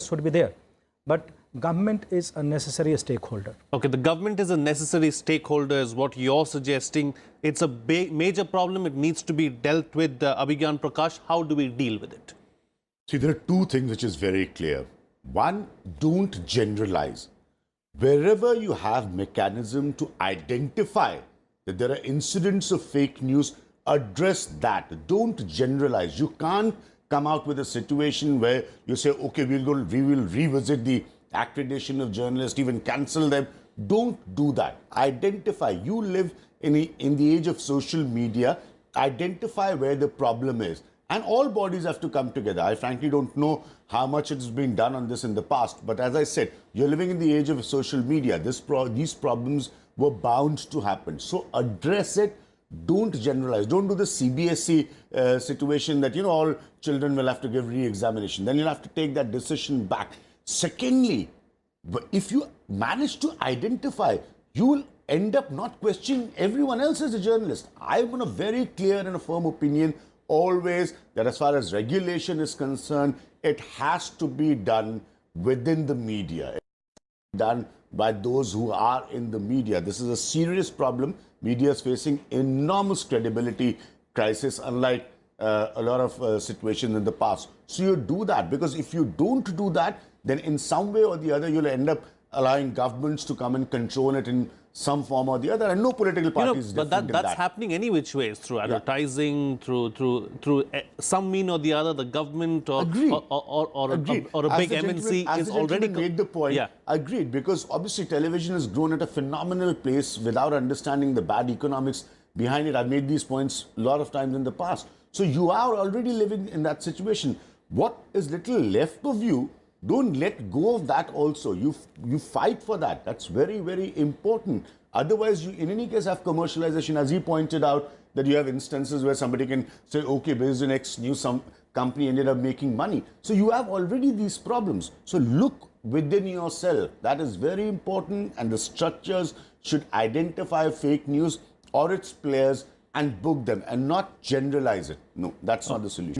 should be there. But government is a necessary stakeholder. Okay, the government is a necessary stakeholder is what you're suggesting. It's a major problem. It needs to be dealt with. Abhigyan Prakash, how do we deal with it? See, there are two things which is very clear. One, don't generalize. Wherever you have mechanism to identify that there are incidents of fake news, address that. Don't generalize. You can't come out with a situation where you say, okay, we will revisit the accreditation of journalists, even cancel them. Don't do that. Identify. You live in the age of social media. Identify where the problem is. And all bodies have to come together. I frankly don't know how much it's been done on this in the past. But as I said, you're living in the age of social media. These problems were bound to happen. So address it. Don't generalize. Don't do the CBSE situation that, all children will have to give re-examination. Then you'll have to take that decision back. Secondly, if you manage to identify, you will end up not questioning everyone else as a journalist. I'm on a very clear and a firm opinion always that as far as regulation is concerned, it has to be done within the media. It's done by those who are in the media. This is a serious problem. Media is facing enormous credibility crisis, unlike a lot of situations in the past. So you do that, because if you don't do that, then in some way or the other, you'll end up allowing governments to come and control it in some form or the other, and no political party is different in that. But that's happening any which ways, through advertising, through some mean or the other, the government or a big MNC is already made the point. Yeah. Agreed, because obviously television has grown at a phenomenal pace without understanding the bad economics behind it. I've made these points a lot of times in the past. So you are already living in that situation. What is little left of you, don't let go of that also. You fight for that. That's very, very important. Otherwise, you in any case have commercialization. As he pointed out, that you have instances where somebody can say, okay, based on X news, some company ended up making money. So you have already these problems. So look within yourself. That is very important. And the structures should identify fake news or its players and book them and not generalize it. No, that's not the solution.